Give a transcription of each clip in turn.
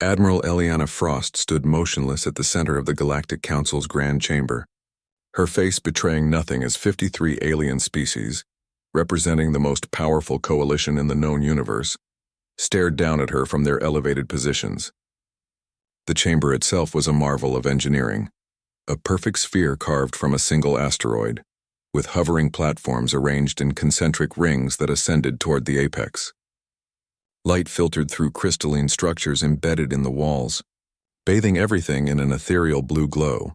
Admiral Eliana Frost stood motionless at the center of the Galactic Council's grand chamber, her face betraying nothing as 53 alien species, representing the most powerful coalition in the known universe, stared down at her from their elevated positions. The chamber itself was a marvel of engineering, a perfect sphere carved from a single asteroid, with hovering platforms arranged in concentric rings that ascended toward the apex. Light filtered through crystalline structures embedded in the walls, bathing everything in an ethereal blue glow.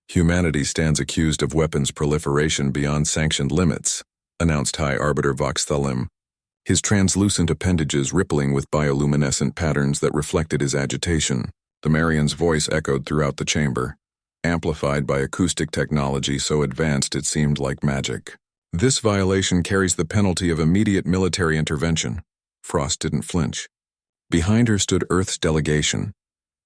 Humanity stands accused of weapons proliferation beyond sanctioned limits, announced High Arbiter Vox Thalim, his translucent appendages rippling with bioluminescent patterns that reflected his agitation. The Marian's voice echoed throughout the chamber, amplified by acoustic technology so advanced it seemed like magic. This violation carries the penalty of immediate military intervention. Frost didn't flinch. Behind her stood Earth's delegation,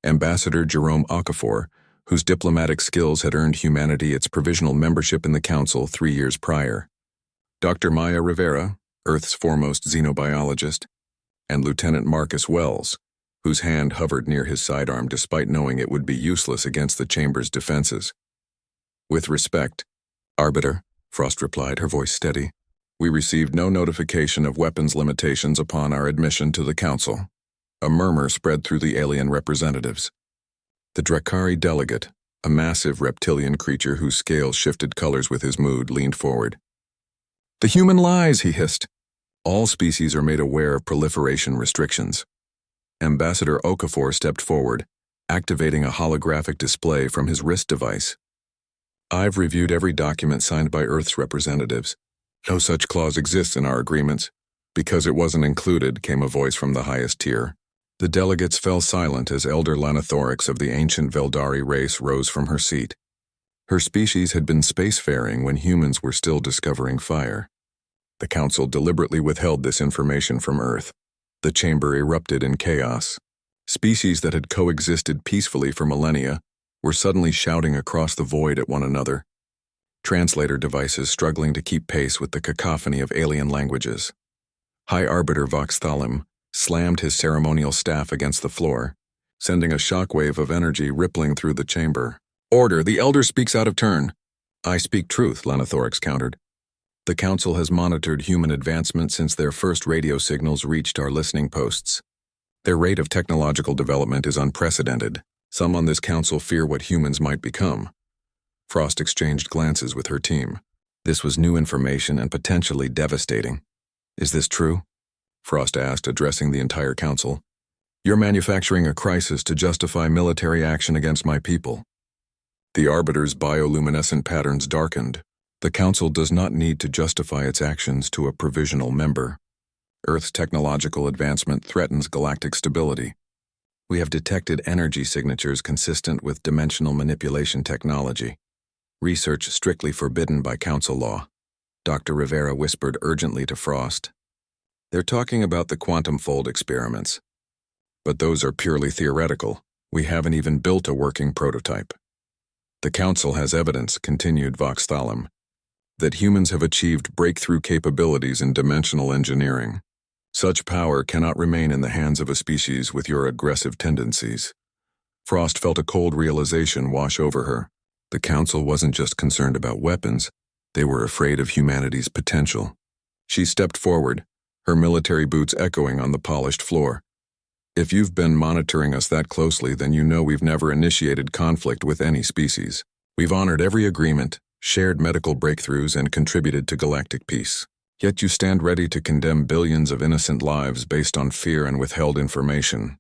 Ambassador Jerome Okafor, whose diplomatic skills had earned humanity its provisional membership in the Council 3 years prior, Dr. Maya Rivera, Earth's foremost xenobiologist, and Lieutenant Marcus Wells, whose hand hovered near his sidearm despite knowing it would be useless against the chamber's defenses. "With respect, Arbiter," Frost replied, her voice steady. "We received no notification of weapons limitations upon our admission to the Council." A murmur spread through the alien representatives. The Drakari delegate, a massive reptilian creature whose scales shifted colors with his mood, leaned forward. "The human lies," he hissed. "All species are made aware of proliferation restrictions." Ambassador Okafor stepped forward, activating a holographic display from his wrist device. "I've reviewed every document signed by Earth's representatives. No such clause exists in our agreements. Because it wasn't included," came a voice from the highest tier. The delegates fell silent as Elder Lanathorix of the ancient Veldari race rose from her seat. Her species had been spacefaring when humans were still discovering fire. The Council deliberately withheld this information from Earth. The chamber erupted in chaos. Species that had coexisted peacefully for millennia were suddenly shouting across the void at one another, translator devices struggling to keep pace with the cacophony of alien languages. High Arbiter Vox Thalim slammed his ceremonial staff against the floor, sending a shockwave of energy rippling through the chamber. "Order! The Elder speaks out of turn." "I speak truth," Lanathorix countered. "The Council has monitored human advancement since their first radio signals reached our listening posts. Their rate of technological development is unprecedented. Some on this Council fear what humans might become." Frost exchanged glances with her team. This was new information and potentially devastating. "Is this true?" Frost asked, addressing the entire Council. "You're manufacturing a crisis to justify military action against my people." The Arbiter's bioluminescent patterns darkened. "The Council does not need to justify its actions to a provisional member. Earth's technological advancement threatens galactic stability. We have detected energy signatures consistent with dimensional manipulation technology. Research strictly forbidden by Council law." Dr. Rivera whispered urgently to Frost. "They're talking about the quantum fold experiments. But those are purely theoretical. We haven't even built a working prototype." "The Council has evidence," continued Vox Thalim, "that humans have achieved breakthrough capabilities in dimensional engineering. Such power cannot remain in the hands of a species with your aggressive tendencies." Frost felt a cold realization wash over her. The Council wasn't just concerned about weapons, they were afraid of humanity's potential. She stepped forward, her military boots echoing on the polished floor. "If you've been monitoring us that closely, then you know we've never initiated conflict with any species. We've honored every agreement, shared medical breakthroughs, and contributed to galactic peace. Yet you stand ready to condemn billions of innocent lives based on fear and withheld information."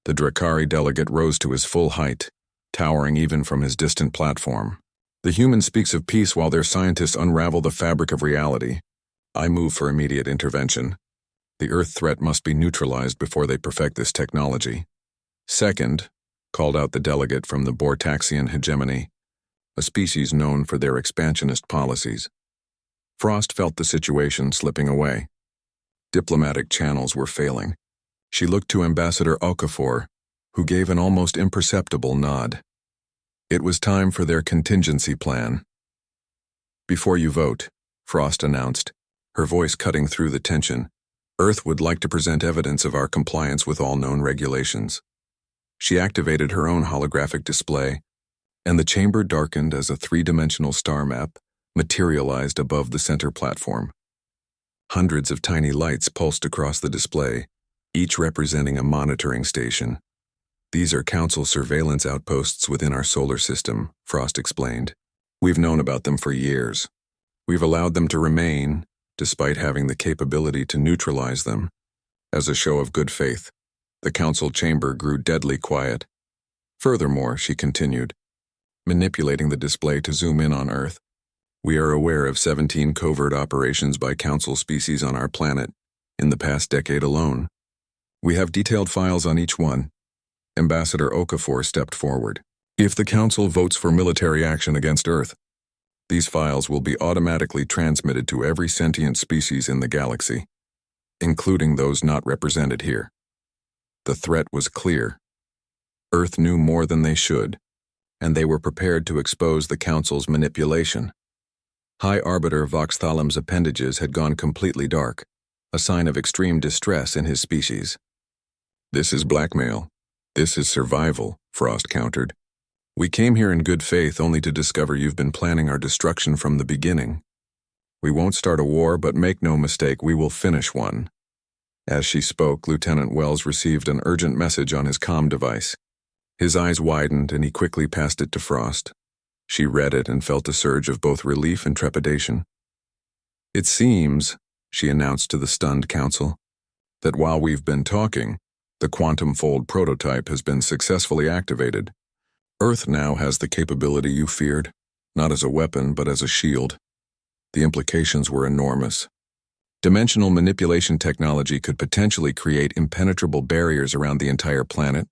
The Drakari delegate rose to his full height, towering even from his distant platform. "The human speaks of peace while their scientists unravel the fabric of reality. I move for immediate intervention. The Earth threat must be neutralized before they perfect this technology." "Second," called out the delegate from the Bortaxian hegemony, a species known for their expansionist policies. Frost felt the situation slipping away. Diplomatic channels were failing. She looked to Ambassador Okafor, who gave an almost imperceptible nod. It was time for their contingency plan. "Before you vote," Frost announced, her voice cutting through the tension, "Earth would like to present evidence of our compliance with all known regulations." She activated her own holographic display, and the chamber darkened as a three-dimensional star map materialized above the center platform. Hundreds of tiny lights pulsed across the display, each representing a monitoring station. These are Council surveillance outposts within our solar system, Frost explained. We've known about them for years. We've allowed them to remain, despite having the capability to neutralize them. As a show of good faith, the Council chamber grew deadly quiet. Furthermore, she continued, manipulating the display to zoom in on Earth. We are aware of 17 covert operations by Council species on our planet in the past decade alone. We have detailed files on each one. Ambassador Okafor stepped forward. If the Council votes for military action against Earth, these files will be automatically transmitted to every sentient species in the galaxy, including those not represented here. The threat was clear. Earth knew more than they should, and they were prepared to expose the Council's manipulation. High Arbiter Voxthalem's appendages had gone completely dark, a sign of extreme distress in his species. This is blackmail. This is survival, Frost countered. We came here in good faith only to discover you've been planning our destruction from the beginning. We won't start a war, but make no mistake, we will finish one. As she spoke, Lieutenant Wells received an urgent message on his comm device. His eyes widened and he quickly passed it to Frost. She read it and felt a surge of both relief and trepidation. It seems, she announced to the stunned Council, that while we've been talking, the Quantum Fold prototype has been successfully activated. Earth now has the capability you feared, not as a weapon but as a shield. The implications were enormous. Dimensional manipulation technology could potentially create impenetrable barriers around the entire planet,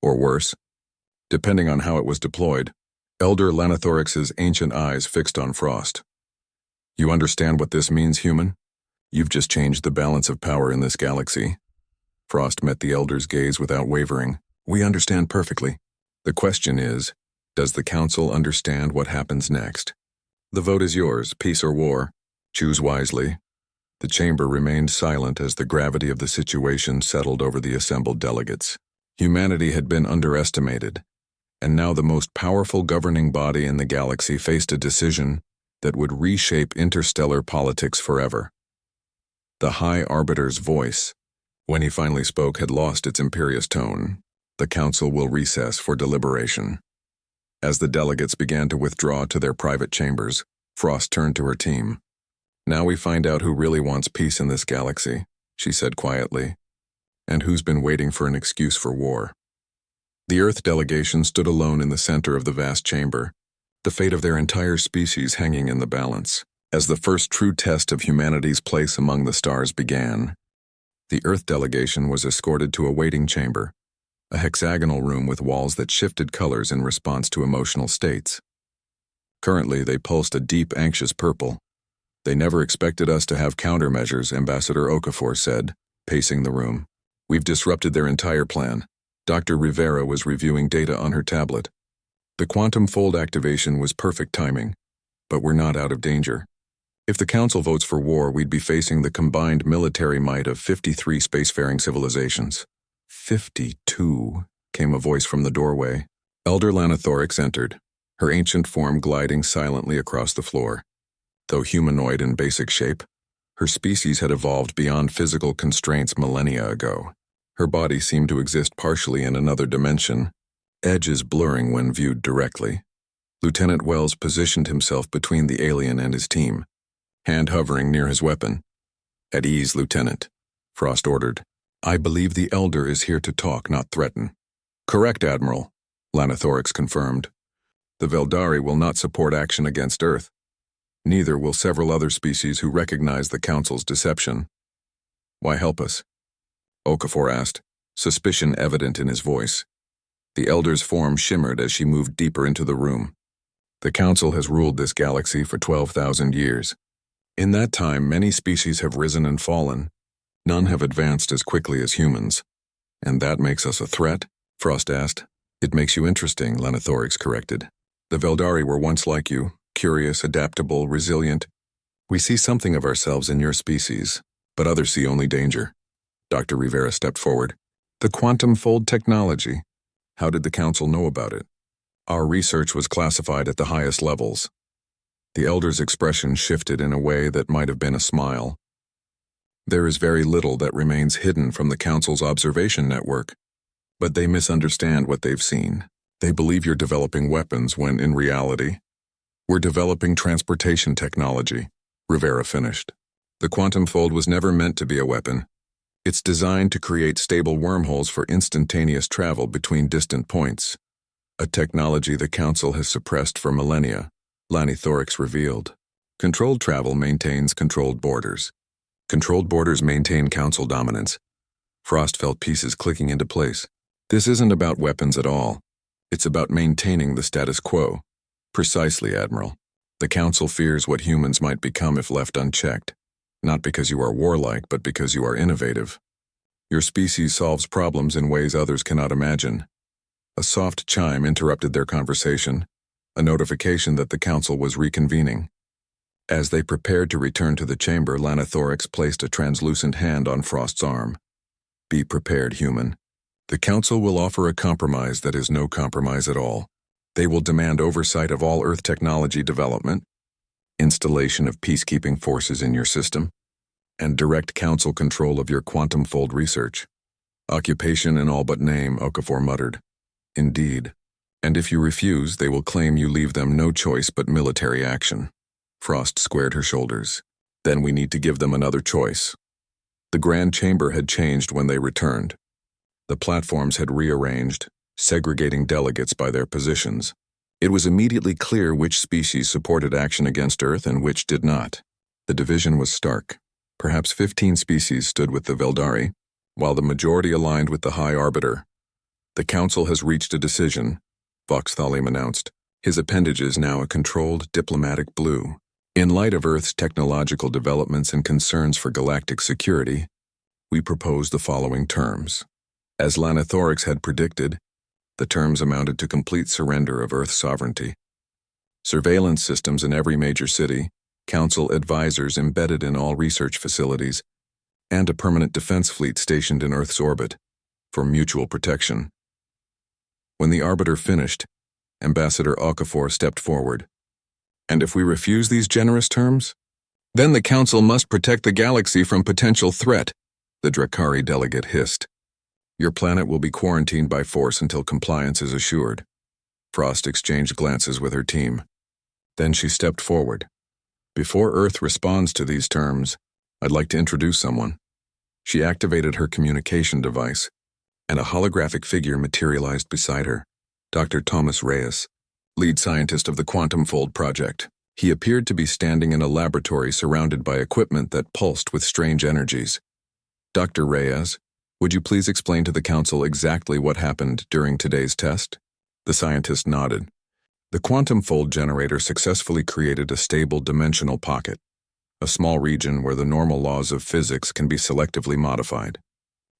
or worse, depending on how it was deployed. Elder Lanathorix's ancient eyes fixed on Frost. You understand what this means, human? You've just changed the balance of power in this galaxy. Frost met the Elder's gaze without wavering. We understand perfectly. The question is, does the Council understand what happens next? The vote is yours, peace or war. Choose wisely. The chamber remained silent as the gravity of the situation settled over the assembled delegates. Humanity had been underestimated, and now the most powerful governing body in the galaxy faced a decision that would reshape interstellar politics forever. The High Arbiter's voice, when he finally spoke, had lost its imperious tone. The Council will recess for deliberation. As the delegates began to withdraw to their private chambers, Frost turned to her team. Now we find out who really wants peace in this galaxy, she said quietly, and who's been waiting for an excuse for war. The Earth delegation stood alone in the center of the vast chamber, the fate of their entire species hanging in the balance. As the first true test of humanity's place among the stars began, the Earth delegation was escorted to a waiting chamber, a hexagonal room with walls that shifted colors in response to emotional states. Currently, they pulsed a deep, anxious purple. They never expected us to have countermeasures, Ambassador Okafor said, pacing the room. We've disrupted their entire plan. Dr. Rivera was reviewing data on her tablet. The quantum fold activation was perfect timing, but we're not out of danger. If the Council votes for war, we'd be facing the combined military might of 53 spacefaring civilizations. 52, came a voice from the doorway. Elder Lanathorix entered, her ancient form gliding silently across the floor. Though humanoid in basic shape, her species had evolved beyond physical constraints millennia ago. Her body seemed to exist partially in another dimension, edges blurring when viewed directly. Lieutenant Wells positioned himself between the alien and his team, hand hovering near his weapon. At ease, Lieutenant, Frost ordered. I believe the Elder is here to talk, not threaten. Correct, Admiral, Lanathorix confirmed. The Veldari will not support action against Earth. Neither will several other species who recognize the Council's deception. Why help us? Okafor asked, suspicion evident in his voice. The Elder's form shimmered as she moved deeper into the room. The Council has ruled this galaxy for 12,000 years. In that time, many species have risen and fallen. None have advanced as quickly as humans. And that makes us a threat? Frost asked. It makes you interesting, Lanathorix corrected. The Veldari were once like you, curious, adaptable, resilient. We see something of ourselves in your species, but others see only danger. Dr. Rivera stepped forward. The quantum fold technology. How did the council know about it? Our research was classified at the highest levels. The elder's expression shifted in a way that might have been a smile. There is very little that remains hidden from the council's observation network, but they misunderstand what they've seen. They believe you're developing weapons when, in reality, we're developing transportation technology, Rivera finished. The quantum fold was never meant to be a weapon. It's designed to create stable wormholes for instantaneous travel between distant points, a technology the Council has suppressed for millennia, Lanithorix revealed. Controlled travel maintains controlled borders. Controlled borders maintain Council dominance. Frost felt pieces clicking into place. This isn't about weapons at all. It's about maintaining the status quo. Precisely, Admiral. The Council fears what humans might become if left unchecked. Not because you are warlike, but because you are innovative. Your species solves problems in ways others cannot imagine. A soft chime interrupted their conversation, a notification that the Council was reconvening. As they prepared to return to the chamber, Lanithorix placed a translucent hand on Frost's arm. Be prepared, human. The Council will offer a compromise that is no compromise at all. They will demand oversight of all Earth technology development, installation of peacekeeping forces in your system, and direct Council control of your quantum fold research. Occupation in all but name, Okafor muttered. Indeed. And if you refuse, they will claim you leave them no choice but military action. Frost squared her shoulders. Then we need to give them another choice. The Grand Chamber had changed when they returned. The platforms had rearranged, segregating delegates by their positions. It was immediately clear which species supported action against Earth and which did not. The division was stark. Perhaps 15 species stood with the Veldari, while the majority aligned with the High Arbiter. The Council has reached a decision, Voxthalim announced, his appendages now a controlled diplomatic blue. In light of Earth's technological developments and concerns for galactic security, we propose the following terms. As Lanithorix had predicted, the terms amounted to complete surrender of Earth's sovereignty. Surveillance systems in every major city, Council advisors embedded in all research facilities, and a permanent defense fleet stationed in Earth's orbit, for mutual protection. When the Arbiter finished, Ambassador Okafor stepped forward. And if we refuse these generous terms? Then the Council must protect the galaxy from potential threat, the Drakari delegate hissed. Your planet will be quarantined by force until compliance is assured. Frost exchanged glances with her team. Then she stepped forward. Before Earth responds to these terms, I'd like to introduce someone. She activated her communication device, and a holographic figure materialized beside her. Dr. Thomas Reyes, lead scientist of the Quantum Fold Project. He appeared to be standing in a laboratory surrounded by equipment that pulsed with strange energies. Dr. Reyes, would you please explain to the Council exactly what happened during today's test? The scientist nodded. The quantum fold generator successfully created a stable dimensional pocket, a small region where the normal laws of physics can be selectively modified.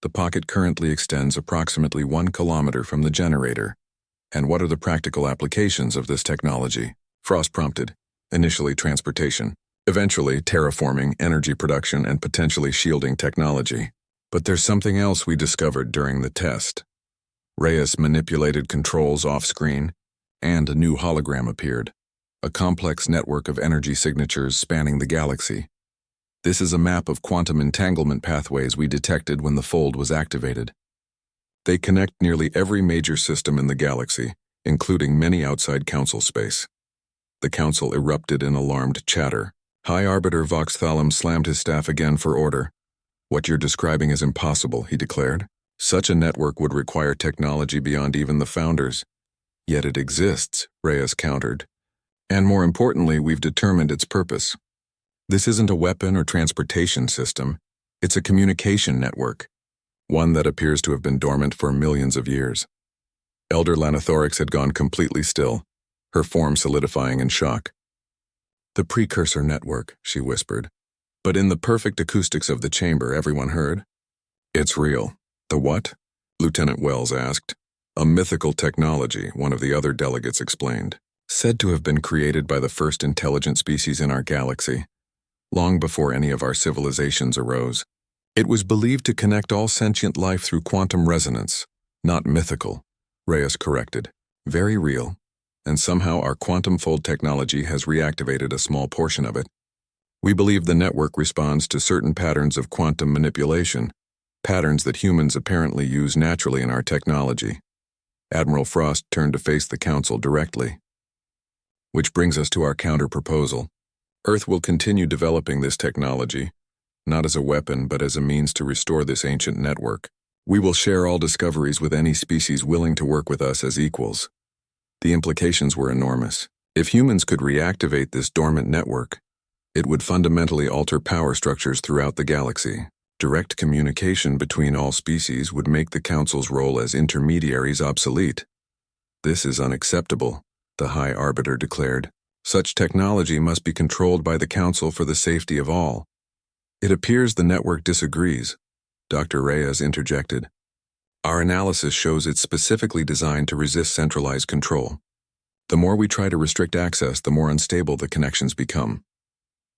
The pocket currently extends approximately 1 kilometer from the generator. And what are the practical applications of this technology? Frost prompted. Initially transportation, eventually terraforming, energy production, and potentially shielding technology. But there's something else we discovered during the test. Reyes manipulated controls off-screen, and a new hologram appeared, a complex network of energy signatures spanning the galaxy. This is a map of quantum entanglement pathways we detected when the fold was activated. They connect nearly every major system in the galaxy, including many outside Council space. The Council erupted in alarmed chatter. High Arbiter Voxthalim slammed his staff again for order. What you're describing is impossible, he declared. Such a network would require technology beyond even the Founders. Yet it exists, Reyes countered. And more importantly, we've determined its purpose. This isn't a weapon or transportation system. It's a communication network, one that appears to have been dormant for millions of years. Elder Lanithorix had gone completely still, her form solidifying in shock. The precursor network, she whispered. But in the perfect acoustics of the chamber, everyone heard. It's real. The what? Lieutenant Wells asked. A mythical technology, one of the other delegates explained. Said to have been created by the first intelligent species in our galaxy, long before any of our civilizations arose. It was believed to connect all sentient life through quantum resonance, not mythical. Reyes corrected. Very real. And somehow our quantum fold technology has reactivated a small portion of it. We believe the network responds to certain patterns of quantum manipulation, patterns that humans apparently use naturally in our technology. Admiral Frost turned to face the Council directly. Which brings us to our counter-proposal. Earth will continue developing this technology, not as a weapon but as a means to restore this ancient network. We will share all discoveries with any species willing to work with us as equals. The implications were enormous. If humans could reactivate this dormant network, it would fundamentally alter power structures throughout the galaxy. Direct communication between all species would make the Council's role as intermediaries obsolete. This is unacceptable, the High Arbiter declared. Such technology must be controlled by the Council for the safety of all. It appears the network disagrees, Dr. Reyes interjected. Our analysis shows it's specifically designed to resist centralized control. The more we try to restrict access, the more unstable the connections become.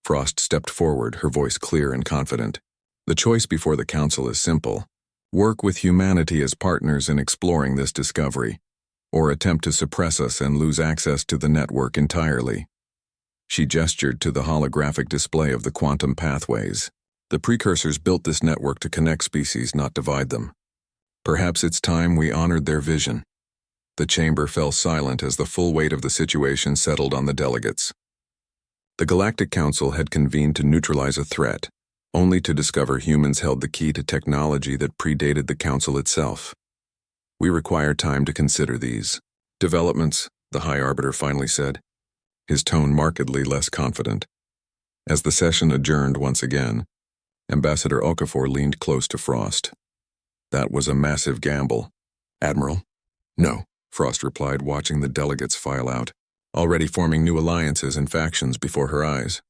Frost stepped forward, her voice clear and confident. The choice before the Council is simple. Work with humanity as partners in exploring this discovery, or attempt to suppress us and lose access to the network entirely. She gestured to the holographic display of the quantum pathways. The precursors built this network to connect species, not divide them. Perhaps it's time we honored their vision. The chamber fell silent as the full weight of the situation settled on the delegates. The Galactic Council had convened to neutralize a threat, only to discover humans held the key to technology that predated the Council itself. We require time to consider these developments, the High Arbiter finally said, his tone markedly less confident. As the session adjourned once again, Ambassador Okafor leaned close to Frost. That was a massive gamble. Admiral? No, Frost replied, watching the delegates file out, already forming new alliances and factions before her eyes.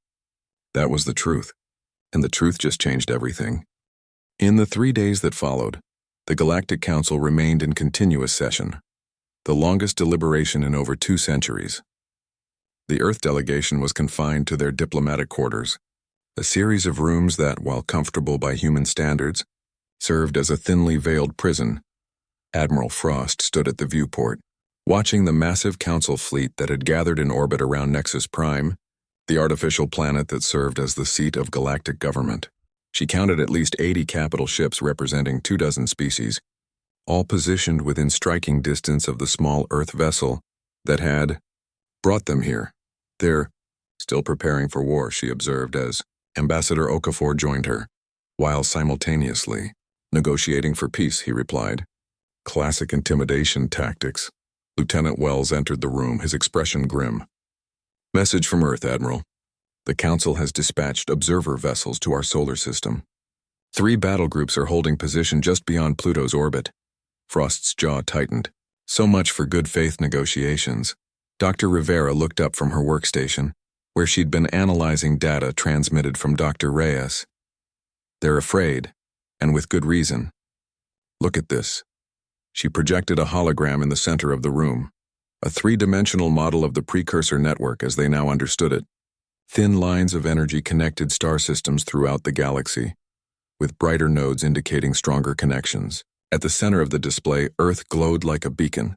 That was the truth, and the truth just changed everything. In the 3 days that followed, the Galactic Council remained in continuous session, the longest deliberation in over 2 centuries. The Earth delegation was confined to their diplomatic quarters, a series of rooms that, while comfortable by human standards, served as a thinly veiled prison. Admiral Frost stood at the viewport, watching the massive Council fleet that had gathered in orbit around Nexus Prime, the artificial planet that served as the seat of galactic government. She counted at least 80 capital ships representing 24 species, all positioned within striking distance of the small Earth vessel that had brought them here. They're still preparing for war, she observed as Ambassador Okafor joined her, while simultaneously negotiating for peace, he replied. Classic intimidation tactics. Lieutenant Wells entered the room, his expression grim. Message from Earth, Admiral. The Council has dispatched observer vessels to our solar system. 3 battle groups are holding position just beyond Pluto's orbit. Frost's jaw tightened. So much for good faith negotiations. Dr. Rivera looked up from her workstation, where she'd been analyzing data transmitted from Dr. Reyes. They're afraid, and with good reason. Look at this. She projected a hologram in the center of the room, a 3-dimensional model of the precursor network as they now understood it. Thin lines of energy connected star systems throughout the galaxy, with brighter nodes indicating stronger connections. At the center of the display, Earth glowed like a beacon.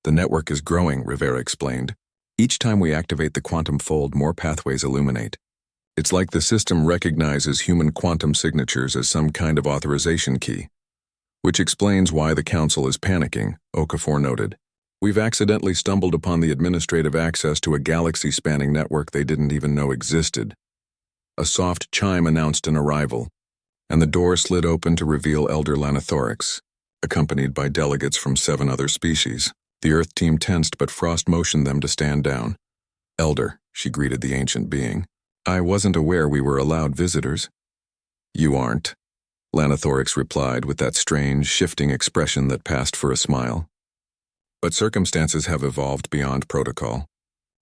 The network is growing, Rivera explained. Each time we activate the quantum fold, more pathways illuminate. It's like the system recognizes human quantum signatures as some kind of authorization key. Which explains why the Council is panicking, Okafor noted. We've accidentally stumbled upon the administrative access to a galaxy-spanning network they didn't even know existed. A soft chime announced an arrival, and the door slid open to reveal Elder Lanathorix, accompanied by delegates from 7 other species. The Earth team tensed, but Frost motioned them to stand down. Elder, she greeted the ancient being. I wasn't aware we were allowed visitors. You aren't, Lanathorix replied with that strange, shifting expression that passed for a smile. But circumstances have evolved beyond protocol.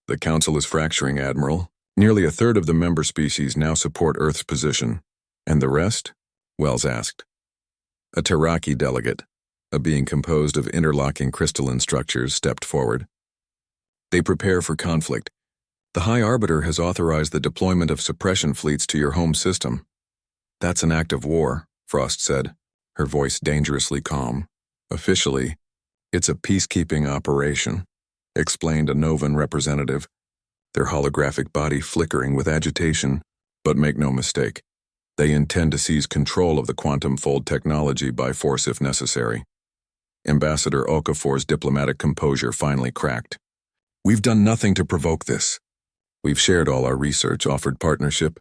The Council is fracturing, Admiral. Nearly a third of the member species now support Earth's position. And the rest? Wells asked. A Terraki delegate, a being composed of interlocking crystalline structures, stepped forward. They prepare for conflict. The High Arbiter has authorized the deployment of suppression fleets to your home system. That's an act of war, Frost said, her voice dangerously calm. Officially, It's a peacekeeping operation, explained a Novan representative, their holographic body flickering with agitation. But make no mistake, they intend to seize control of the quantum fold technology by force if necessary. Ambassador Okafor's diplomatic composure finally cracked. We've done nothing to provoke this. We've shared all our research, offered partnership.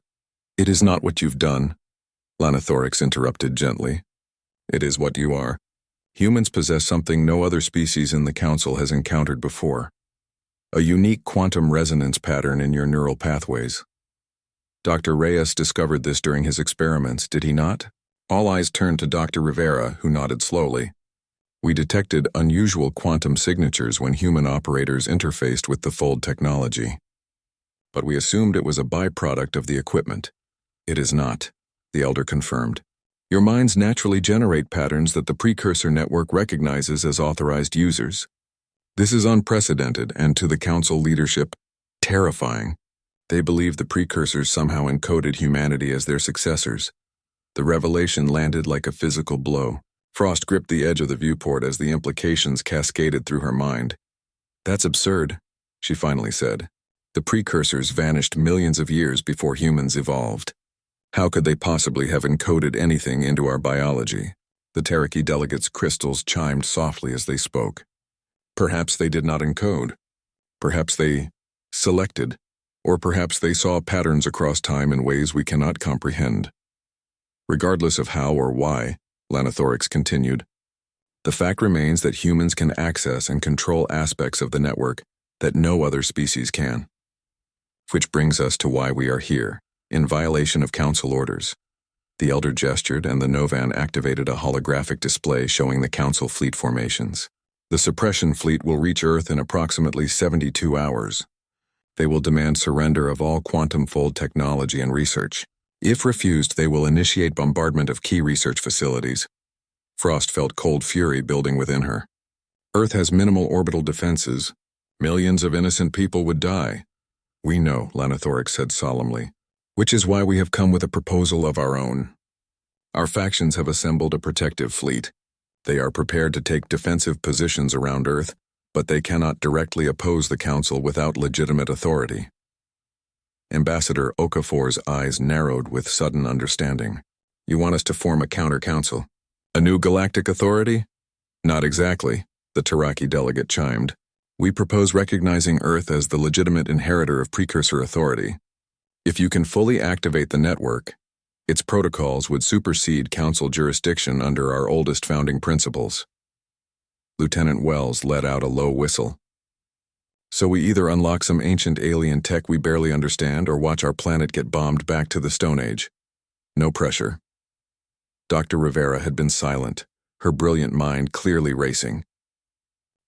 It is not what you've done, Lanathorix interrupted gently. It is what you are. Humans possess something no other species in the Council has encountered before. A unique quantum resonance pattern in your neural pathways. Dr. Reyes discovered this during his experiments, did he not? All eyes turned to Dr. Rivera, who nodded slowly. We detected unusual quantum signatures when human operators interfaced with the fold technology. But we assumed it was a byproduct of the equipment. It is not, the Elder confirmed. Your minds naturally generate patterns that the precursor network recognizes as authorized users. This is unprecedented and, to the Council leadership, terrifying. They believe the precursors somehow encoded humanity as their successors. The revelation landed like a physical blow. Frost gripped the edge of the viewport as the implications cascaded through her mind. That's absurd, she finally said. The precursors vanished millions of years before humans evolved. How could they possibly have encoded anything into our biology? The Tereki delegates' crystals chimed softly as they spoke. Perhaps they did not encode. Perhaps they selected. Or perhaps they saw patterns across time in ways we cannot comprehend. Regardless of how or why, Lanathorix continued, the fact remains that humans can access and control aspects of the network that no other species can. Which brings us to why we are here. In violation of Council orders. The Elder gestured and the Novan activated a holographic display showing the Council fleet formations. The suppression fleet will reach Earth in approximately 72 hours. They will demand surrender of all quantum fold technology and research. If refused, they will initiate bombardment of key research facilities. Frost felt cold fury building within her. Earth has minimal orbital defenses. Millions of innocent people would die. We know, Lanathorix said solemnly. Which is why we have come with a proposal of our own. Our factions have assembled a protective fleet. They are prepared to take defensive positions around Earth, but they cannot directly oppose the Council without legitimate authority. Ambassador Okafor's eyes narrowed with sudden understanding. You want us to form a counter-council? A new galactic authority? Not exactly, the Tereki delegate chimed. We propose recognizing Earth as the legitimate inheritor of precursor authority. If you can fully activate the network, its protocols would supersede Council jurisdiction under our oldest founding principles. Lieutenant Wells let out a low whistle. So we either unlock some ancient alien tech we barely understand or watch our planet get bombed back to the Stone Age. No pressure. Dr. Rivera had been silent, her brilliant mind clearly racing.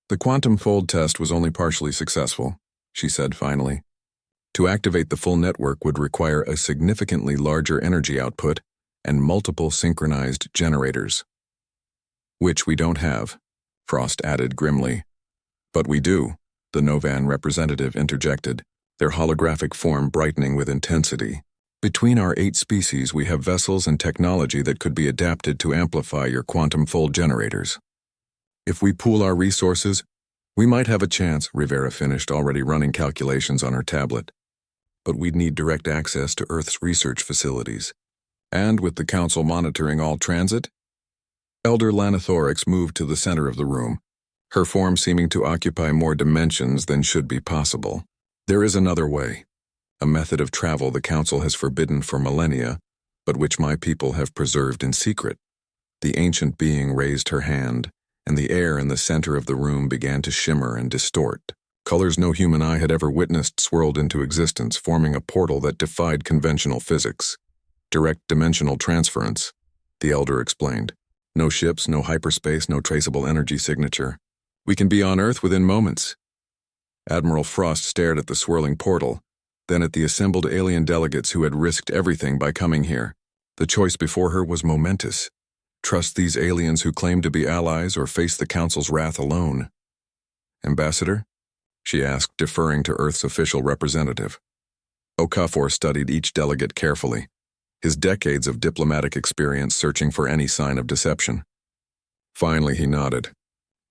The quantum fold test was only partially successful, she said finally. To activate the full network would require a significantly larger energy output and multiple synchronized generators. Which we don't have, Frost added grimly. But we do, the Novan representative interjected, their holographic form brightening with intensity. Between our 8 species we have vessels and technology that could be adapted to amplify your quantum fold generators. If we pool our resources, we might have a chance, Rivera finished, already running calculations on her tablet. But we'd need direct access to Earth's research facilities. And with the Council monitoring all transit? Elder Lanathorix moved to the center of the room, her form seeming to occupy more dimensions than should be possible. There is another way, a method of travel the Council has forbidden for millennia, but which my people have preserved in secret. The ancient being raised her hand, and the air in the center of the room began to shimmer and distort. Colors no human eye had ever witnessed swirled into existence, forming a portal that defied conventional physics. Direct dimensional transference, the Elder explained. No ships, no hyperspace, no traceable energy signature. We can be on Earth within moments. Admiral Frost stared at the swirling portal, then at the assembled alien delegates who had risked everything by coming here. The choice before her was momentous. Trust these aliens who claim to be allies or face the Council's wrath alone. Ambassador? She asked, deferring to Earth's official representative. Okafor studied each delegate carefully, his decades of diplomatic experience searching for any sign of deception. Finally, he nodded.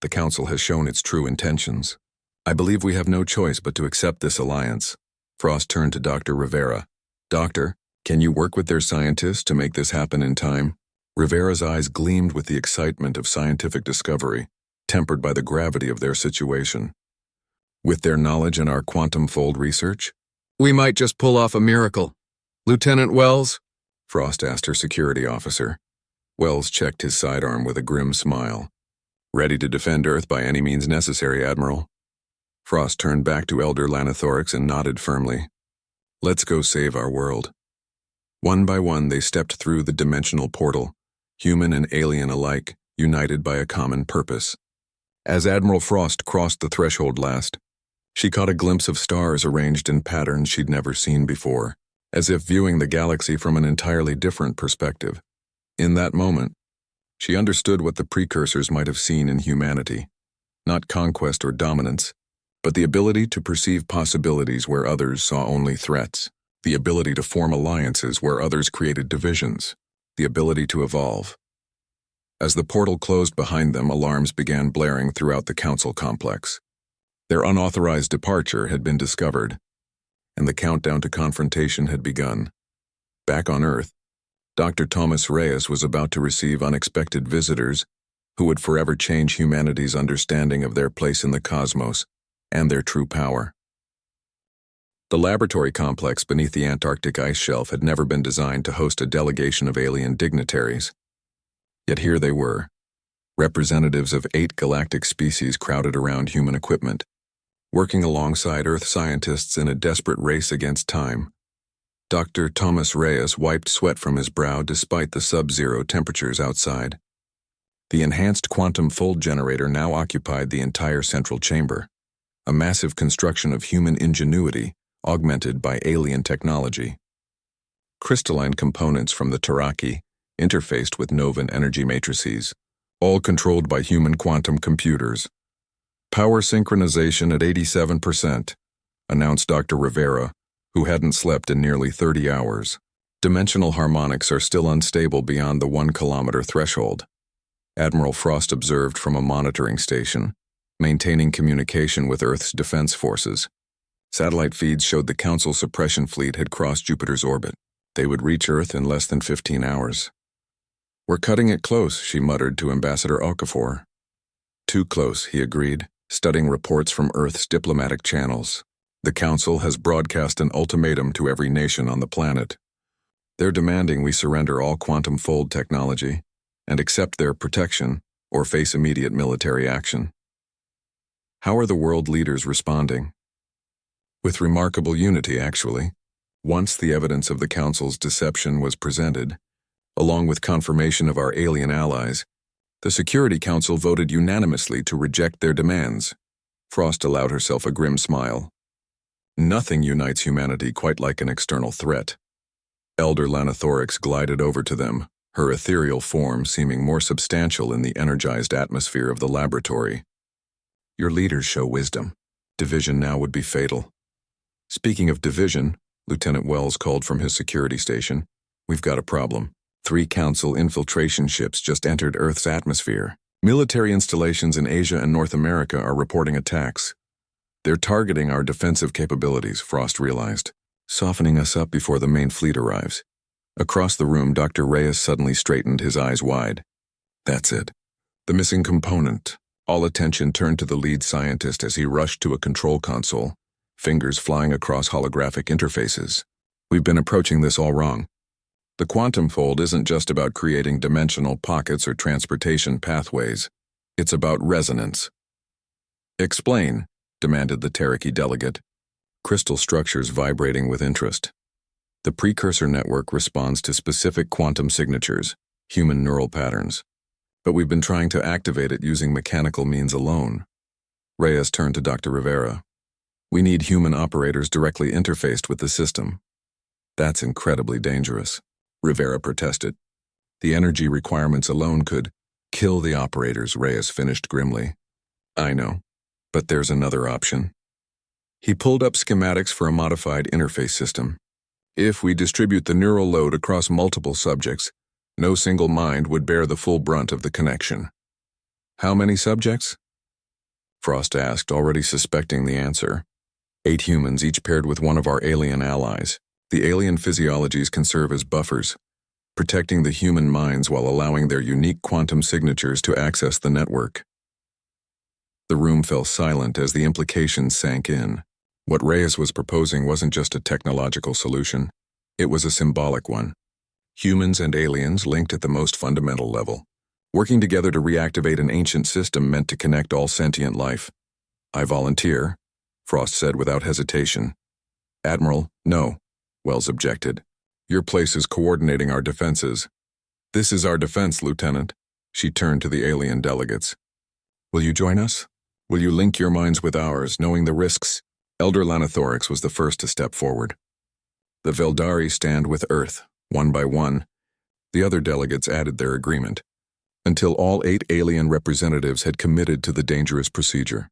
The Council has shown its true intentions. I believe we have no choice but to accept this alliance. Frost turned to Dr. Rivera. Doctor, can you work with their scientists to make this happen in time? Rivera's eyes gleamed with the excitement of scientific discovery, tempered by the gravity of their situation. With their knowledge in our quantum fold research? We might just pull off a miracle. Lieutenant Wells? Frost asked her security officer. Wells checked his sidearm with a grim smile. Ready to defend Earth by any means necessary, Admiral. Frost turned back to Elder Lanathoryx and nodded firmly. Let's go save our world. One by one, they stepped through the dimensional portal, human and alien alike, united by a common purpose. As Admiral Frost crossed the threshold last, she caught a glimpse of stars arranged in patterns she'd never seen before, as if viewing the galaxy from an entirely different perspective. In that moment, she understood what the precursors might have seen in humanity. Not conquest or dominance, but the ability to perceive possibilities where others saw only threats, the ability to form alliances where others created divisions, the ability to evolve. As the portal closed behind them, alarms began blaring throughout the Council complex. Their unauthorized departure had been discovered, and the countdown to confrontation had begun. Back on Earth, Dr. Thomas Reyes was about to receive unexpected visitors who would forever change humanity's understanding of their place in the cosmos and their true power. The laboratory complex beneath the Antarctic ice shelf had never been designed to host a delegation of alien dignitaries. Yet here they were, representatives of 8 galactic species crowded around human equipment, working alongside Earth scientists in a desperate race against time. Dr. Thomas Reyes wiped sweat from his brow despite the sub-zero temperatures outside. The enhanced quantum fold generator now occupied the entire central chamber, a massive construction of human ingenuity augmented by alien technology. Crystalline components from the Taraki interfaced with Novan energy matrices, all controlled by human quantum computers. Power synchronization at 87%, announced Dr. Rivera, who hadn't slept in nearly 30 hours. Dimensional harmonics are still unstable beyond the 1-kilometer threshold. Admiral Frost observed from a monitoring station, maintaining communication with Earth's defense forces. Satellite feeds showed the Council suppression fleet had crossed Jupiter's orbit. They would reach Earth in less than 15 hours. We're cutting it close, she muttered to Ambassador Okafor. Too close, he agreed, studying reports from Earth's diplomatic channels. The Council has broadcast an ultimatum to every nation on the planet. They're demanding we surrender all quantum fold technology and accept their protection or face immediate military action. How are the world leaders responding? With remarkable unity, actually. Once the evidence of the Council's deception was presented, along with confirmation of our alien allies, the Security Council voted unanimously to reject their demands. Frost allowed herself a grim smile. Nothing unites humanity quite like an external threat. Elder Lanathoryx glided over to them, her ethereal form seeming more substantial in the energized atmosphere of the laboratory. Your leaders show wisdom. Division now would be fatal. Speaking of division, Lieutenant Wells called from his security station. We've got a problem. 3 Council infiltration ships just entered Earth's atmosphere. Military installations in Asia and North America are reporting attacks. They're targeting our defensive capabilities, Frost realized, softening us up before the main fleet arrives. Across the room, Dr. Reyes suddenly straightened, his eyes wide. That's it. The missing component. All attention turned to the lead scientist as he rushed to a control console, fingers flying across holographic interfaces. We've been approaching this all wrong. The quantum fold isn't just about creating dimensional pockets or transportation pathways. It's about resonance. Explain, demanded the Taraki delegate, crystal structures vibrating with interest. The precursor network responds to specific quantum signatures, human neural patterns. But we've been trying to activate it using mechanical means alone. Reyes turned to Dr. Rivera. We need human operators directly interfaced with the system. That's incredibly dangerous, Rivera protested. The energy requirements alone could kill the operators, Reyes finished grimly. I know, but there's another option. He pulled up schematics for a modified interface system. If we distribute the neural load across multiple subjects, no single mind would bear the full brunt of the connection. How many subjects? Frost asked, already suspecting the answer. 8 humans, each paired with one of our alien allies. The alien physiologies can serve as buffers, protecting the human minds while allowing their unique quantum signatures to access the network. The room fell silent as the implications sank in. What Reyes was proposing wasn't just a technological solution, it was a symbolic one. Humans and aliens linked at the most fundamental level, working together to reactivate an ancient system meant to connect all sentient life. "I volunteer," Frost said without hesitation. "Admiral, no," Wells objected. "Your place is coordinating our defenses." "This is our defense, Lieutenant." She turned to the alien delegates. "Will you join us? Will you link your minds with ours, knowing the risks?" Elder Lanathorix was the first to step forward. "The Veldari stand with Earth, one by one." The other delegates added their agreement, until all 8 alien representatives had committed to the dangerous procedure.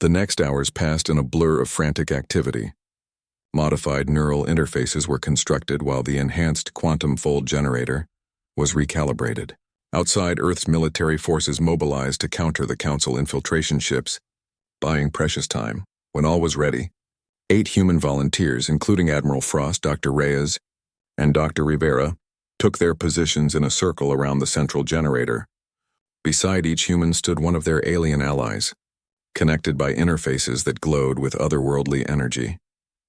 The next hours passed in a blur of frantic activity. Modified neural interfaces were constructed while the enhanced quantum fold generator was recalibrated. Outside, Earth's military forces mobilized to counter the Council infiltration ships, buying precious time. When all was ready, 8 human volunteers, including Admiral Frost, Dr. Reyes, and Dr. Rivera, took their positions in a circle around the central generator. Beside each human stood one of their alien allies, connected by interfaces that glowed with otherworldly energy.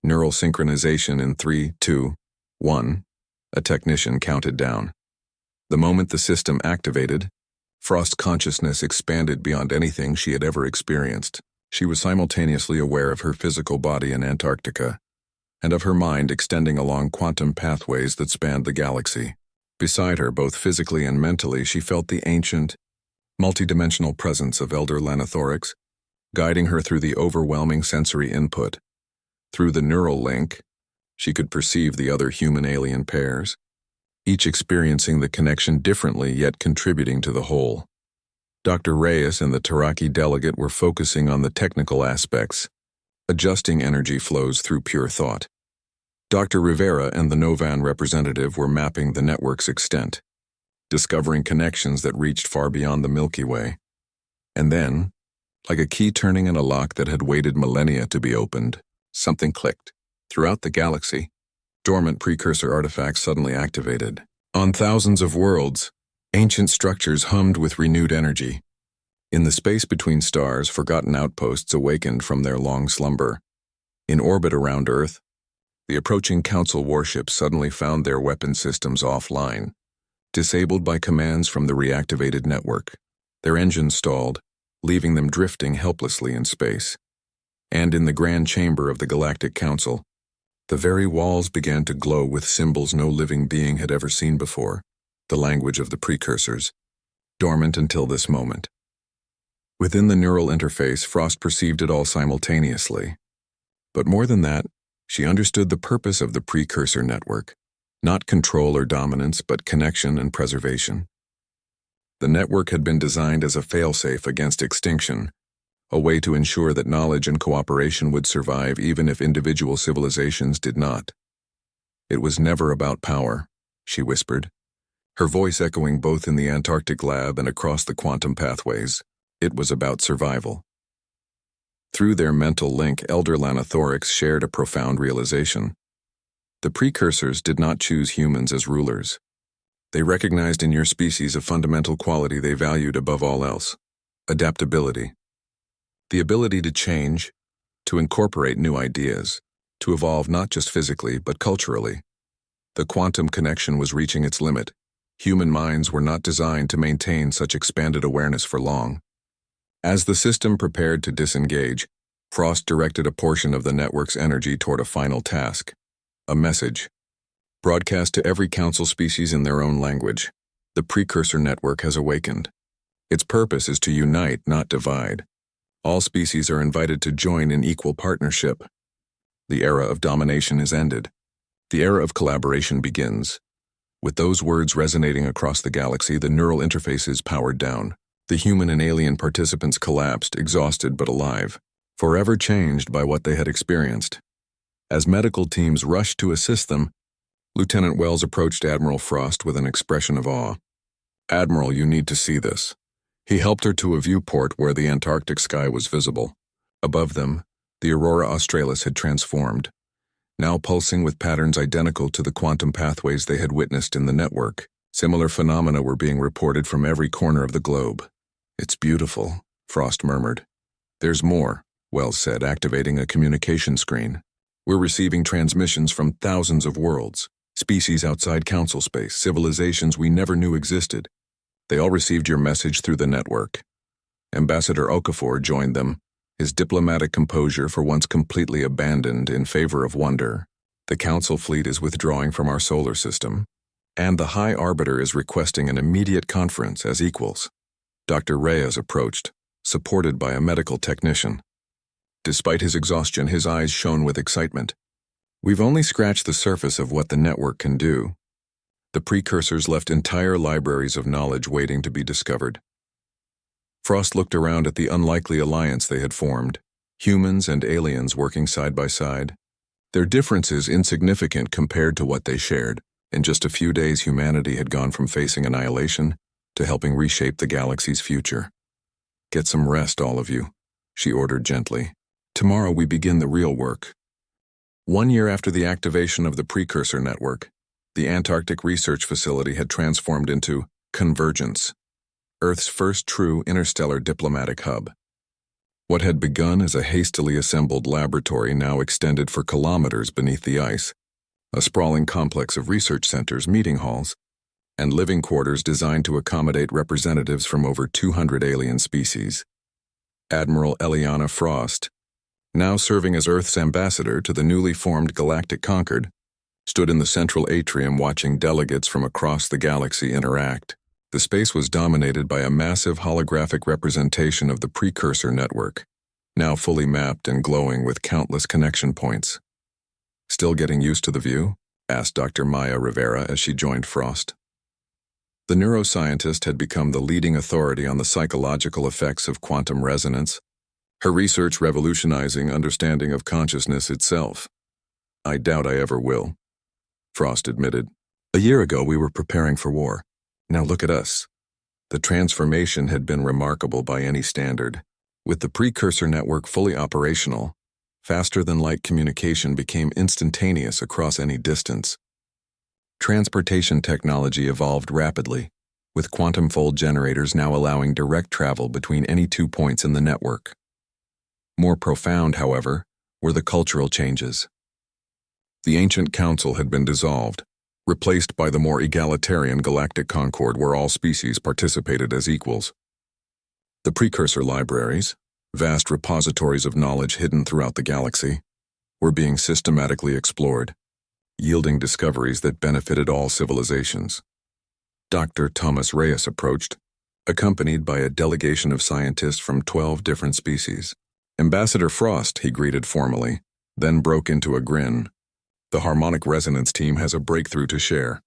Neural synchronization in 3, 2, 1. A technician counted down. The moment the system activated, Frost's consciousness expanded beyond anything she had ever experienced. She was simultaneously aware of her physical body in Antarctica, and of her mind extending along quantum pathways that spanned the galaxy. Beside her, both physically and mentally, she felt the ancient, multidimensional presence of Elder Lanathorix, guiding her through the overwhelming sensory input. Through the neural link, she could perceive the other human-alien pairs, each experiencing the connection differently yet contributing to the whole. Dr. Reyes and the Taraki delegate were focusing on the technical aspects, adjusting energy flows through pure thought. Dr. Rivera and the Novan representative were mapping the network's extent, discovering connections that reached far beyond the Milky Way. And then, like a key turning in a lock that had waited millennia to be opened, something clicked. Throughout the galaxy, dormant precursor artifacts suddenly activated. On thousands of worlds, ancient structures hummed with renewed energy. In the space between stars, forgotten outposts awakened from their long slumber. In orbit around Earth, the approaching Council warships suddenly found their weapon systems offline, disabled by commands from the reactivated network. Their engines stalled, leaving them drifting helplessly in space. And in the grand chamber of the Galactic Council, the very walls began to glow with symbols no living being had ever seen before, the language of the precursors, dormant until this moment. Within the neural interface, Frost perceived it all simultaneously. But more than that, she understood the purpose of the precursor network, not control or dominance, but connection and preservation. The network had been designed as a failsafe against extinction, a way to ensure that knowledge and cooperation would survive even if individual civilizations did not. "It was never about power," she whispered, her voice echoing both in the Antarctic lab and across the quantum pathways. It was about survival. Through their mental link, Elder Lanathorix shared a profound realization. The precursors did not choose humans as rulers. They recognized in your species a fundamental quality they valued above all else: adaptability. The ability to change, to incorporate new ideas, to evolve not just physically but culturally. The quantum connection was reaching its limit. Human minds were not designed to maintain such expanded awareness for long. As the system prepared to disengage, Frost directed a portion of the network's energy toward a final task: a message, broadcast to every council species in their own language. The precursor network has awakened. Its purpose is to unite, not divide. All species are invited to join in equal partnership. The era of domination is ended. The era of collaboration begins. With those words resonating across the galaxy, the neural interfaces powered down. The human and alien participants collapsed, exhausted but alive, forever changed by what they had experienced. As medical teams rushed to assist them, Lieutenant Wells approached Admiral Frost with an expression of awe. "Admiral, you need to see this." He helped her to a viewport where the Antarctic sky was visible. Above them, the aurora australis had transformed, now pulsing with patterns identical to the quantum pathways they had witnessed in the network. Similar phenomena were being reported from every corner of the globe. "It's beautiful," Frost murmured. "There's more," Wells said, activating a communication screen. "We're receiving transmissions from thousands of worlds, species outside council space, civilizations we never knew existed. They all received your message through the network." Ambassador Okafor joined them, his diplomatic composure for once completely abandoned in favor of wonder. "The council fleet is withdrawing from our solar system, and the High Arbiter is requesting an immediate conference as equals." Dr. Reyes approached, supported by a medical technician. Despite his exhaustion, his eyes shone with excitement. "We've only scratched the surface of what the network can do." The precursors left entire libraries of knowledge waiting to be discovered. Frost looked around at the unlikely alliance they had formed, humans and aliens working side by side. Their differences insignificant compared to what they shared. In just a few days, humanity had gone from facing annihilation to helping reshape the galaxy's future. "Get some rest, all of you," she ordered gently. "Tomorrow we begin the real work." 1 year after the activation of the precursor network, the Antarctic Research Facility had transformed into Convergence, Earth's first true interstellar diplomatic hub. What had begun as a hastily assembled laboratory now extended for kilometers beneath the ice, a sprawling complex of research centers, meeting halls, and living quarters designed to accommodate representatives from over 200 alien species. Admiral Eliana Frost, now serving as Earth's ambassador to the newly formed Galactic Concord, stood in the central atrium watching delegates from across the galaxy interact. The space was dominated by a massive holographic representation of the precursor network, now fully mapped and glowing with countless connection points. "Still getting used to the view?" asked Dr. Maya Rivera as she joined Frost. The neuroscientist had become the leading authority on the psychological effects of quantum resonance, her research revolutionizing understanding of consciousness itself. "I doubt I ever will," Frost admitted. "A year ago we were preparing for war. Now look at us." The transformation had been remarkable by any standard. With the precursor network fully operational, faster-than-light communication became instantaneous across any distance. Transportation technology evolved rapidly, with quantum fold generators now allowing direct travel between any 2 points in the network. More profound, however, were the cultural changes. The ancient council had been dissolved, replaced by the more egalitarian Galactic Concord where all species participated as equals. The precursor libraries, vast repositories of knowledge hidden throughout the galaxy, were being systematically explored, yielding discoveries that benefited all civilizations. Dr. Thomas Reyes approached, accompanied by a delegation of scientists from 12 different species. "Ambassador Frost," he greeted formally, then broke into a grin. "The harmonic resonance team has a breakthrough to share.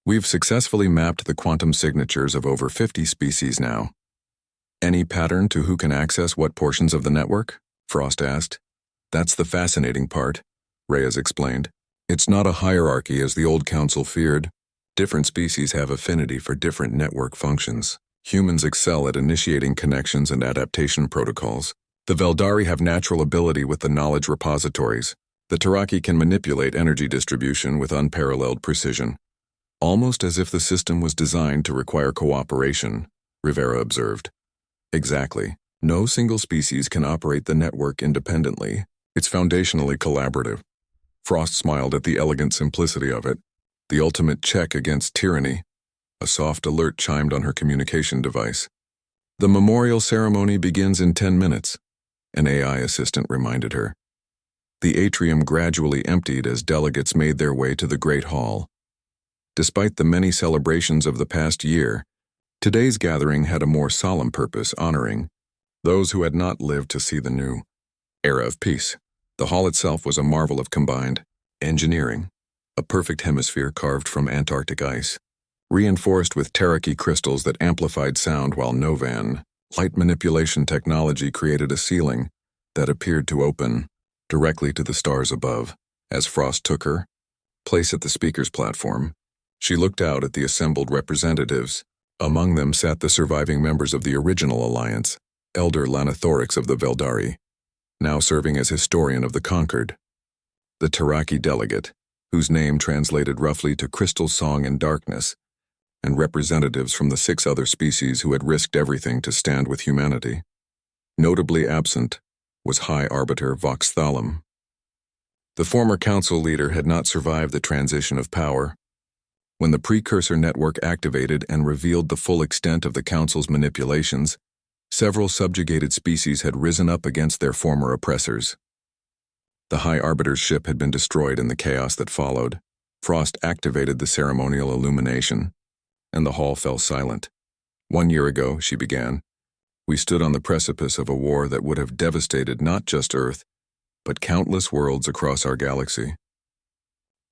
We've successfully mapped the quantum signatures of over 50 species now." "Any pattern to who can access what portions of the network?" Frost asked. "That's the fascinating part," Reyes explained. "It's not a hierarchy as the old council feared. Different species have affinity for different network functions. Humans excel at initiating connections and adaptation protocols. The Veldari have natural ability with the knowledge repositories. The Taraki can manipulate energy distribution with unparalleled precision. Almost as if the system was designed to require cooperation," Rivera observed. "Exactly. No single species can operate the network independently. It's foundationally collaborative." Frost smiled at the elegant simplicity of it. The ultimate check against tyranny. A soft alert chimed on her communication device. "The memorial ceremony begins in 10 minutes, an AI assistant reminded her. The atrium gradually emptied as delegates made their way to the Great Hall. Despite the many celebrations of the past year, today's gathering had a more solemn purpose, honoring those who had not lived to see the new era of peace. The hall itself was a marvel of combined engineering, a perfect hemisphere carved from Antarctic ice, reinforced with Taraki crystals that amplified sound, while Novan light manipulation technology created a ceiling that appeared to open directly to the stars above. As Frost took her place at the speaker's platform, she looked out at the assembled representatives, Among them sat the surviving members of the original alliance, Elder Lanathorix of the Veldari, now serving as historian of the conquered. The Taraki delegate, whose name translated roughly to Crystal Song in Darkness, and representatives from the 6 other species who had risked everything to stand with humanity. Notably absent was High Arbiter Vox Thalum. The former council leader had not survived the transition of power. When the precursor network activated and revealed the full extent of the council's manipulations, several subjugated species had risen up against their former oppressors. The High Arbiter's ship had been destroyed in the chaos that followed. Frost activated the ceremonial illumination, and the hall fell silent. 1 year ago, she began, we stood on the precipice of a war that would have devastated not just Earth, but countless worlds across our galaxy.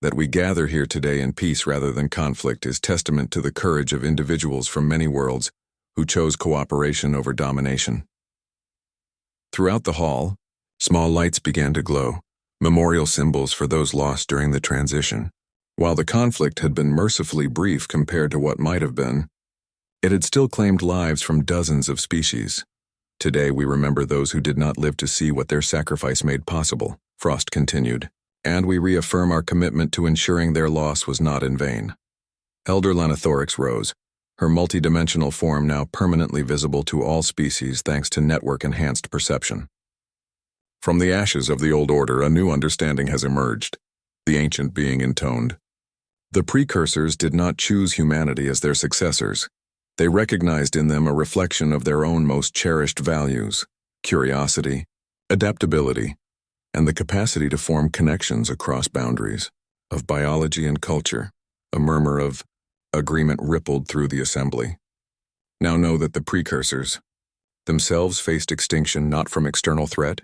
That we gather here today in peace rather than conflict is testament to the courage of individuals from many worlds who chose cooperation over domination. Throughout the hall, small lights began to glow, memorial symbols for those lost during the transition. While the conflict had been mercifully brief compared to what might have been, it had still claimed lives from dozens of species. Today we remember those who did not live to see what their sacrifice made possible, Frost continued, and we reaffirm our commitment to ensuring their loss was not in vain. Elder Lanathorix rose, her multidimensional form now permanently visible to all species thanks to network-enhanced perception. From the ashes of the old order, a new understanding has emerged, the ancient being intoned. The precursors did not choose humanity as their successors. They recognized in them a reflection of their own most cherished values, curiosity, adaptability, and the capacity to form connections across boundaries of biology and culture. A murmur of agreement rippled through the assembly. Now know that the precursors themselves faced extinction not from external threat,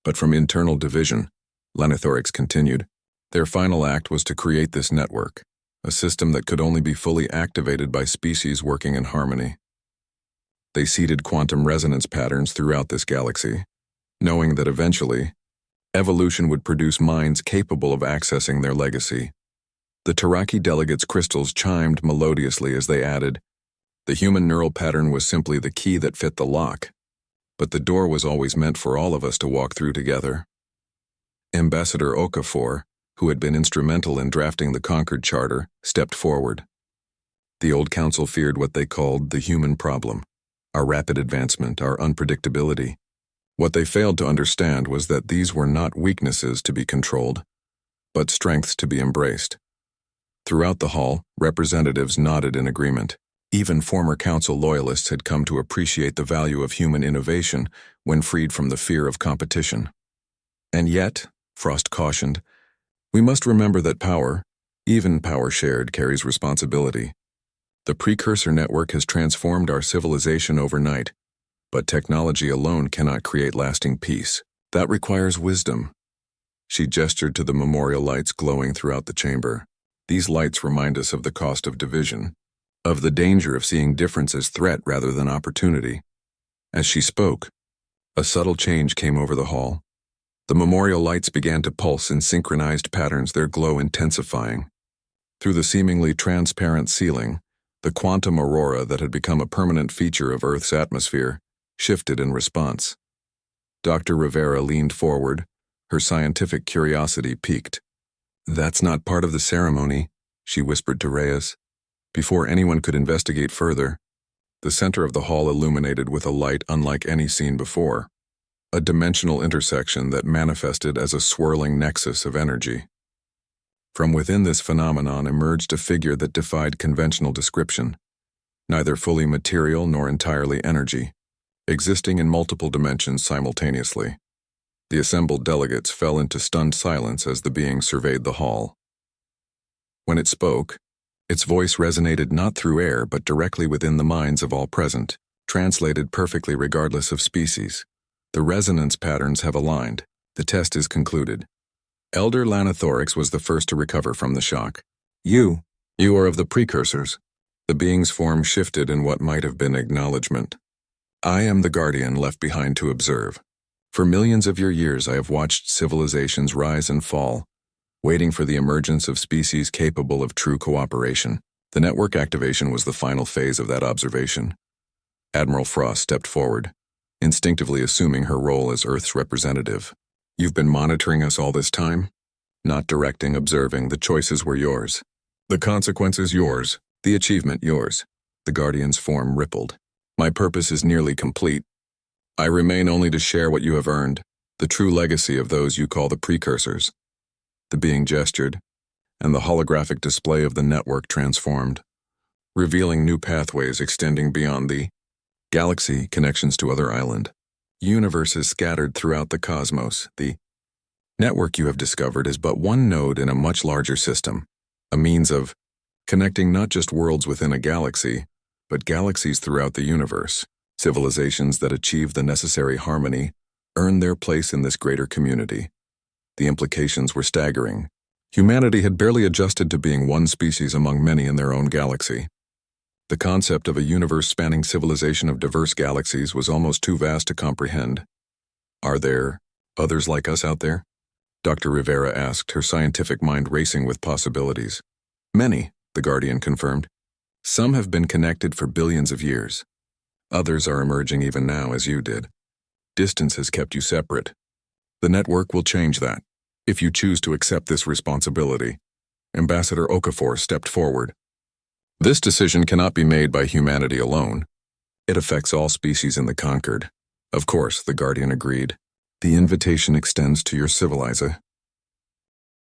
but from internal division, Lanathorix continued. Their final act was to create this network, a system that could only be fully activated by species working in harmony. They seeded quantum resonance patterns throughout this galaxy, knowing that eventually, evolution would produce minds capable of accessing their legacy. The Taraki delegates' crystals chimed melodiously as they added, the human neural pattern was simply the key that fit the lock, but the door was always meant for all of us to walk through together. Ambassador Okafor, who had been instrumental in drafting the Concord Charter, stepped forward. The old council feared what they called the human problem, our rapid advancement, our unpredictability. What they failed to understand was that these were not weaknesses to be controlled, but strengths to be embraced. Throughout the hall, representatives nodded in agreement. Even former council loyalists had come to appreciate the value of human innovation when freed from the fear of competition. And yet, Frost cautioned, we must remember that power, even power shared, carries responsibility. The precursor network has transformed our civilization overnight, but technology alone cannot create lasting peace. That requires wisdom. She gestured to the memorial lights glowing throughout the chamber. These lights remind us of the cost of division, of the danger of seeing difference as threat rather than opportunity. As she spoke, a subtle change came over the hall. The memorial lights began to pulse in synchronized patterns, their glow intensifying. Through the seemingly transparent ceiling, the quantum aurora that had become a permanent feature of Earth's atmosphere shifted in response. Dr. Rivera leaned forward, her scientific curiosity piqued. That's not part of the ceremony, she whispered to Reyes. Before anyone could investigate further, the center of the hall illuminated with a light unlike any seen before, a dimensional intersection that manifested as a swirling nexus of energy. From within this phenomenon emerged a figure that defied conventional description, neither fully material nor entirely energy, existing in multiple dimensions simultaneously. The assembled delegates fell into stunned silence as the being surveyed the hall. When it spoke, its voice resonated not through air but directly within the minds of all present, translated perfectly regardless of species. The resonance patterns have aligned. The test is concluded. Elder Lanathorix was the first to recover from the shock. You are of the precursors. The being's form shifted in what might have been acknowledgement. I am the guardian left behind to observe. For millions of your years I have watched civilizations rise and fall, waiting for the emergence of species capable of true cooperation. The network activation was the final phase of that observation. Admiral Frost stepped forward, instinctively assuming her role as Earth's representative. You've been monitoring us all this time? Not directing, observing, the choices were yours. The consequences yours, the achievement yours. The Guardian's form rippled. My purpose is nearly complete. I remain only to share what you have earned, the true legacy of those you call the precursors. The being gestured, and the holographic display of the network transformed, revealing new pathways extending beyond the galaxy, connections to other island, universes scattered throughout the cosmos. The network you have discovered is but one node in a much larger system, a means of connecting not just worlds within a galaxy, but galaxies throughout the universe. Civilizations that achieve the necessary harmony earn their place in this greater community. The implications were staggering. Humanity had barely adjusted to being one species among many in their own galaxy. The concept of a universe-spanning civilization of diverse galaxies was almost too vast to comprehend. Are there others like us out there? Dr. Rivera asked, her scientific mind racing with possibilities. Many, the Guardian confirmed. Some have been connected for billions of years. Others are emerging even now, as you did. Distance has kept you separate. The network will change that, if you choose to accept this responsibility. Ambassador Okafor stepped forward. This decision cannot be made by humanity alone. It affects all species in the conquered. Of course, the Guardian agreed. The invitation extends to your civilizer.